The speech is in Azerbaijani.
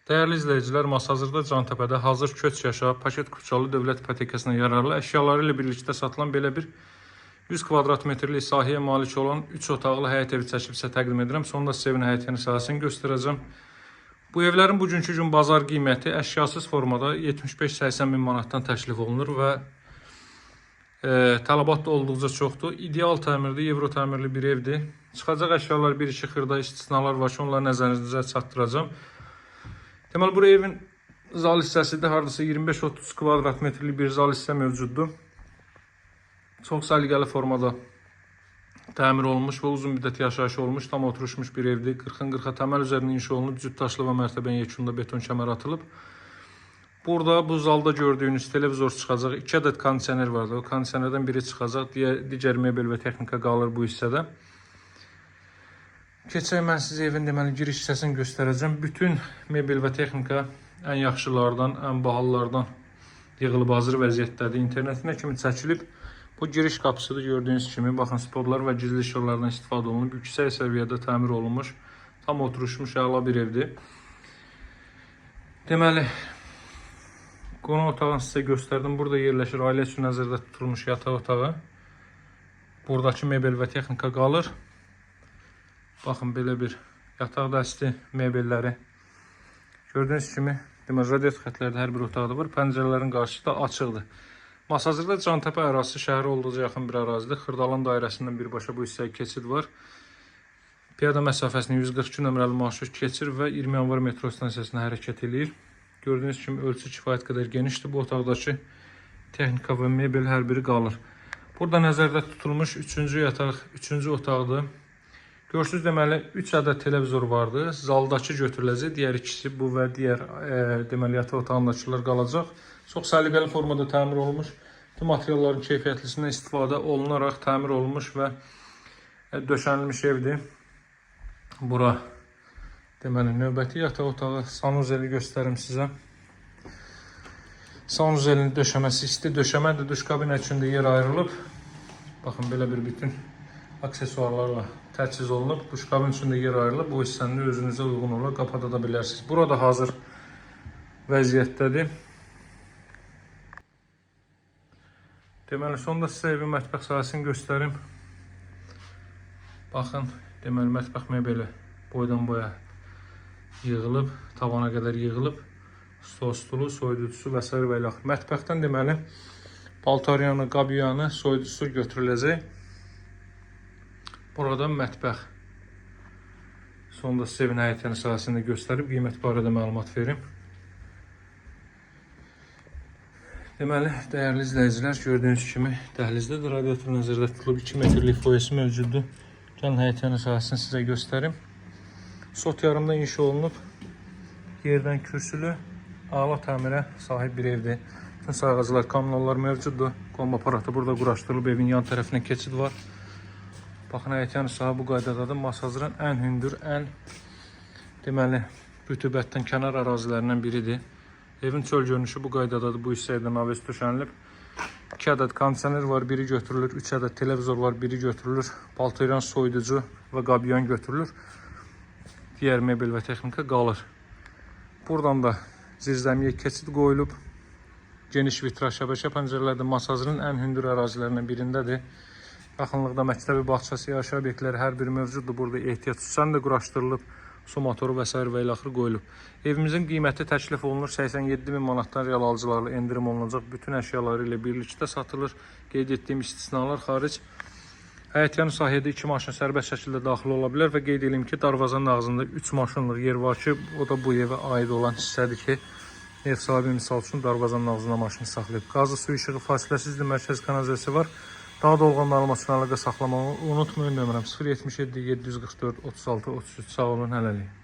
Dəyərli izləyicilər, Masazırda Cantəpədə hazır köç yaşa, paket Kupçalı dövlət ipotekasına yararlı əşyaları ilə birlikdə satılan belə bir 100 kvadrat metrlik sahəyə malik olan 3 otaqlı həyət evi çəkib sizə təqdim edirəm. Sonda sizə evin həyət yeni sahəsini göstərəcəm. Bu evlərin bugünkü gün bazar qiyməti əşyasız formada 75-80 min manatdan təklif olunur və tələbat da olduqca çoxdur. İdeal təmirli, Euro təmirli bir evdir. Çıxacaq əşyalar bir-iki xırda istisnalar var ki, onları nəzərinizə çatdıracağım. Deməli, bu evin zal hissəsində hardasa 25-30 kvadrat metrlik bir zal hissə mövcuddur. Çox səliqəli formada təmir olmuş və uzun müddət yaşayış olmuş, tam oturuşmuş bir evdir. 40-40 təməl üzərində inşa olunub, cüt daşlı və mərtəbən yekunda beton kəmər atılıb. Burada bu zalda gördüyünüz televizor çıxacaq. 2 ədəd kondisioner vardır. O kondisionerdən biri çıxacaq, digər mebel və texnika qalır bu hissədə. Keçək, mən sizə evin deməli giriş hissəsini göstərəcəm. Bütün mebel və texnika ən yaxşılardan, ən bahalılardan yığılıb hazır vəziyyətdədir. İnternetinə kimi çəkilib. Bu giriş qapısıdır gördüyünüz kimi. Baxın, spotlar və gizli işıqlardan istifadə olunub. Yüksək səviyyədə təmir olunmuş, tam oturuşmuş, əla bir evdir. Deməli, qonaq otağını sizə göstərdim. Burada yerləşir ailə üçün nəzərdə tutulmuş yataq otağı. Buradakı mebel və texnika qalır. Baxın, belə bir yataq dəsti mebelləri. Gördüyünüz kimi, deməli, radiator xətləri hər bir otaqda var. Pəncərələrin qarşısı da açıqdır. Masazırda Cantəpə ərazisi şəhərə olduqca yaxın bir ərazidir. Xırdalan dairəsindən birbaşa bu hissəyə keçid var. Piyada məsafəsini 142 nömrəli marşrut keçir və 20 yanvar metro stansiyasına hərəkət edir. Gördüyünüz kimi ölçü kifayət qədər genişdir. Bu otaqdakı texnika və mebel hər biri qalır. Burada nəzərdə tutulmuş 3-cü yataq, 3-cü otaqdır. Görürsünüz, deməli 3 ədəd televizor vardı. Zaldakı götürüləcək, digər ikisi bu və digər deməli yataq otağındakılar qalacaq. Çox səliqəli formada təmir olunmuş. Bu materialların keyfiyyətlisindən istifadə olunaraq təmir olunmuş və döşənilmiş evdir. Bura deməli növbəti yataq otağı, sanuzeli göstərim sizə. Sanuzelin döşəməsi isti döşəmədir. Duş kabinə üçün də yer ayrılıb. Baxın, belə bir bütün aksesuarlarla təchiz olunub. Duş kabin üçün də yer ayrılıb. Bu hissəni özünüzə uyğun olaraq qapada da bilərsiniz. Burada hazır vəziyyətdədir. Deməli, sonda sizə evin mətbəx sahəsini göstərim. Baxın, deməli, mətbəx mebeli boydan boya yığılıb, tavana qədər yığılıb. Stol stulu, soyuducusu və s. və ilə. Mətbəxdən deməli, paltaryanı, qabyanı, soyuducusu götürüləcək. Burada mətbəx. Sonda sizə evin həyət sahəsində göstərib, qiymət barədə məlumat verim. Deməli, dəyərli izləyicilər, gördüyünüz kimi dəhlizdə də radiator nəzərdə tutulub, 2 metrlik foyesi mövcuddur. Gəlin həyət sahəsini sizə göstərim. Sot yarımda inşa olunub, yerdən kürsülü, əla təmirə sahib bir evdir. Bütün sayğacılar, kamyonlar mövcuddur. Kombi aparatı burada quraşdırılıb, evin yan tərəfinə keçid var. Baxın, həyət sahə bu qaydadadır. Masazırın ən hündür, ən deməli, rütubətdən kənar ərazilərindən biridir. Evin çöl görünüşü bu qaydadadır. Bu hissəyə naves döşənilib. 2 ədəd kondisioner var, biri götürülür. 3 ədəd televizor var, biri götürülür. Paltaryan, soyuducu və qabyan götürülür. Digər mebel və texnika qalır. Buradan da zirzəmiyə keçid qoyulub. Geniş vitraj şəbəkə pəncərələrdə Masazırın ən hündür ərazilərindən birindədir. Yaxınlıqda məktəbi, bağçası, yaşayış obyektləri hər biri mövcuddur. Burada ehtiyat üssən də quraşdırılıb. Su motoru və s. və ilə axır qoyulub. Evimizin qiyməti təklif olunur 87 min manatdan real alıcılarla endirim olunacaq. Bütün əşyaları ilə birlikdə satılır. Qeyd etdiyim istisnalar xaric. Həyətyanı sahədə 2 maşın sərbəst şəkildə daxil ola bilər və qeyd edeyim ki, darvazanın ağzında 3 maşınlıq yer var ki, o da bu evə aid olan hissədir ki, ev sahibi misal üçün darvazanın ağzında maşını saxlayıb. Qazı, su işığı fasiləsizdir, mərkəz kanalizasiyası var. Daha dolğun məlumat üçün əlaqə saxlamağı unutmayın. Nömrəm 077 744 36 33. Sağ olun, hələlik.